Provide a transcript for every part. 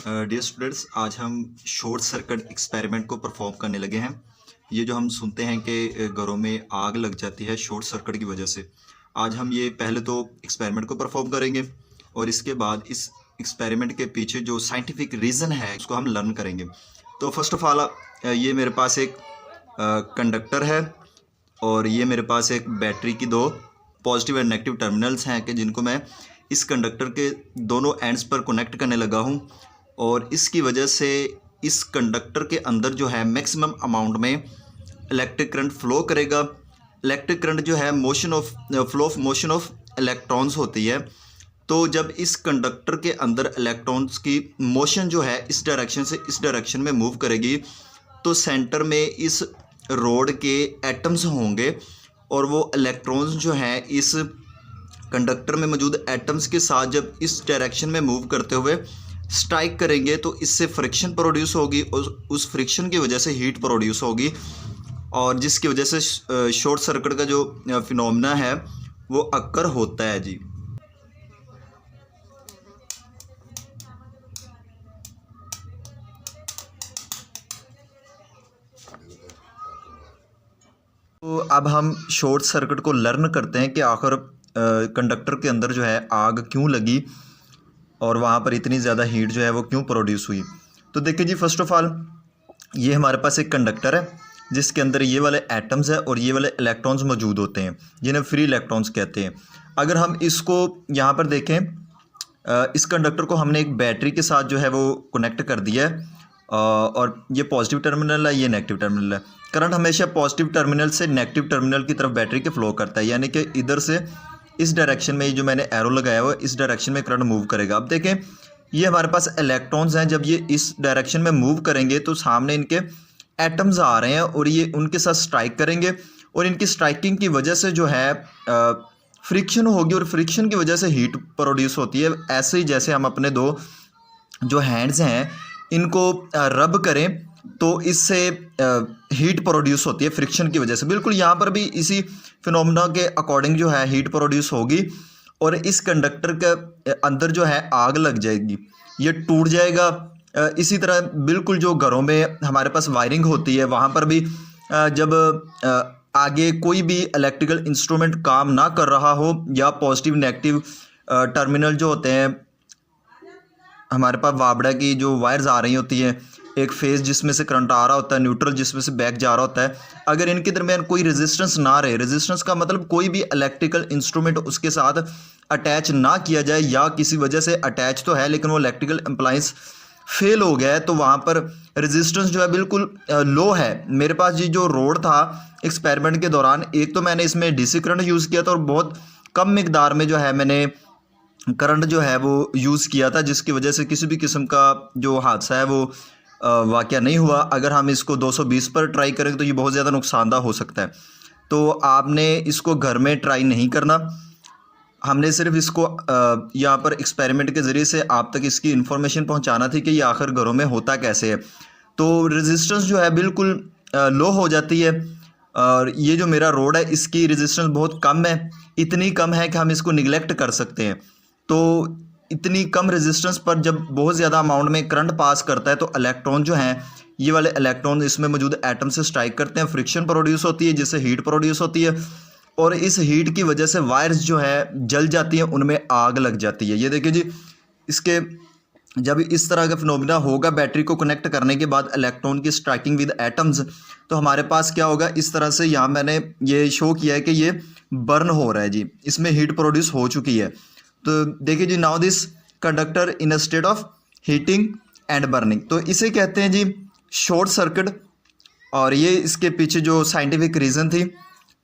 Dear students, आज हम short circuit experiment को परफॉर्म करने लगे हैं। ये जो हम सुनते हैं कि घरों में आग लग जाती है शॉर्ट सर्किट की वजह से, आज हम ये पहले तो एक्सपेरिमेंट को परफॉर्म करेंगे और इसके बाद इस एक्सपेरिमेंट के पीछे जो साइंटिफिक रीज़न है उसको हम लर्न करेंगे। तो फर्स्ट ऑफ ऑल ये मेरे पास एक कंडक्टर है और ये मेरे पास एक बैटरी की दो पॉजिटिव एंड नेगेटिव टर्मिनल्स हैं कि जिनको मैं इस कंडक्टर के दोनों एंड्स पर कनेक्ट करने लगा हूँ। और इसकी वजह से इस कंडक्टर के अंदर जो है मैक्सिमम अमाउंट में इलेक्ट्रिक करंट फ्लो करेगा। इलेक्ट्रिक करंट जो है flow of motion of electrons होती है। तो जब इस कंडक्टर के अंदर इलेक्ट्रॉन्स की मोशन जो है इस डायरेक्शन से इस डायरेक्शन में मूव करेगी, तो सेंटर में इस रोड के एटम्स होंगे और वो इलेक्ट्रॉन्स जो हैं इस कंडक्टर में मौजूद एटम्स के साथ जब इस डायरेक्शन में मूव करते हुए स्ट्राइक करेंगे तो इससे फ्रिक्शन प्रोड्यूस होगी और उस फ्रिक्शन की वजह से हीट प्रोड्यूस होगी और जिसकी वजह से शॉर्ट सर्किट का जो फिनोमेना है वो अक्कर होता है जी। तो अब हम शॉर्ट सर्किट को लर्न करते हैं कि आखिर कंडक्टर के अंदर जो है आग क्यों लगी और वहाँ पर इतनी ज़्यादा हीट जो है वो क्यों प्रोड्यूस हुई। तो देखिए जी, फर्स्ट ऑफ ऑल ये हमारे पास एक कंडक्टर है जिसके अंदर ये वाले एटम्स है और ये वाले इलेक्ट्रॉन्स मौजूद होते हैं जिन्हें फ्री इलेक्ट्रॉन्स कहते हैं। अगर हम इसको यहाँ पर देखें, इस कंडक्टर को हमने एक बैटरी के साथ जो है वो कनेक्ट कर दिया है और ये पॉजिटिव टर्मिनल है, ये नेगेटिव टर्मिनल है। करंट हमेशा पॉजिटिव टर्मिनल से नेगेटिव टर्मिनल की तरफ बैटरी के फ्लो करता है, यानी कि इधर से इस डायरेक्शन में ये जो मैंने एरो लगाया हुआ है इस डायरेक्शन में करंट मूव करेगा। अब देखें ये हमारे पास इलेक्ट्रॉन्स हैं, जब ये इस डायरेक्शन में मूव करेंगे तो सामने इनके एटम्स आ रहे हैं और ये उनके साथ स्ट्राइक करेंगे और इनकी स्ट्राइकिंग की वजह से जो है फ्रिक्शन होगी और फ्रिक्शन की वजह से हीट प्रोड्यूस होती है। ऐसे ही जैसे हम अपने दो जो हैंड्स हैं इनको रब करें तो इससे हीट प्रोड्यूस होती है फ्रिक्शन की वजह से। बिल्कुल यहाँ पर भी इसी फिनोमेना के अकॉर्डिंग जो है हीट प्रोड्यूस होगी और इस कंडक्टर के अंदर जो है आग लग जाएगी, ये टूट जाएगा। इसी तरह बिल्कुल जो घरों में हमारे पास वायरिंग होती है वहाँ पर भी जब आगे कोई भी इलेक्ट्रिकल इंस्ट्रूमेंट काम ना कर रहा हो या पॉजिटिव नेगेटिव टर्मिनल जो होते हैं हमारे पास वाबड़ा की जो वायर्स आ रही होती हैं, एक फेज जिसमें से करंट आ रहा होता है, न्यूट्रल जिसमें से बैक जा रहा होता है, अगर इनके दरमियान कोई रेजिस्टेंस ना रहे, रेजिस्टेंस का मतलब कोई भी इलेक्ट्रिकल इंस्ट्रूमेंट उसके साथ अटैच ना किया जाए या किसी वजह से अटैच तो है लेकिन वो इलेक्ट्रिकल अप्लायंस फेल हो गया है, तो वहाँ पर रेजिस्टेंस जो है बिल्कुल लो है। मेरे पास ये जो रोड था एक्सपेरिमेंट के दौरान, एक तो मैंने इसमें डीसी करंट यूज़ किया था और बहुत कम मिकदार में जो है मैंने करंट जो है वो यूज़ किया था, जिसकी वजह से किसी भी किस्म का जो हादसा है वो वाक़या नहीं हुआ। अगर हम इसको 220 पर ट्राई करें तो ये बहुत ज़्यादा नुकसानदा हो सकता है। तो आपने इसको घर में ट्राई नहीं करना, हमने सिर्फ इसको यहाँ पर एक्सपेरिमेंट के ज़रिए से आप तक इसकी इन्फॉर्मेशन पहुँचाना थी कि ये आखिर घरों में होता कैसे है। तो रेजिस्टेंस जो है बिल्कुल लो हो जाती है और ये जो मेरा रोड है इसकी रेजिस्टेंस बहुत कम है, इतनी कम है कि हम इसको निगलेक्ट कर सकते हैं। तो इतनी कम रेजिस्टेंस पर जब बहुत ज़्यादा अमाउंट में करंट पास करता है तो इलेक्ट्रॉन जो हैं ये वाले इलेक्ट्रॉन इसमें मौजूद एटम से स्ट्राइक करते हैं, फ्रिक्शन प्रोड्यूस होती है जिससे हीट प्रोड्यूस होती है और इस हीट की वजह से वायर्स जो है जल जाती हैं, उनमें आग लग जाती है। ये देखिए जी, इसके जब इस तरह का फिनोमेना होगा बैटरी को कनेक्ट करने के बाद इलेक्ट्रॉन की स्ट्राइकिंग विद एटम्स, तो हमारे पास क्या होगा, इस तरह से यहाँ मैंने ये शो किया है कि ये बर्न हो रहा है जी, इसमें हीट प्रोड्यूस हो चुकी है। तो देखिए जी, now this conductor in a state of heating and burning, तो इसे कहते हैं जी शॉर्ट सर्किट। और ये इसके पीछे जो साइंटिफिक रीज़न थी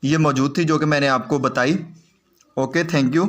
ये मौजूद थी जो कि मैंने आपको बताई। Okay, thank you.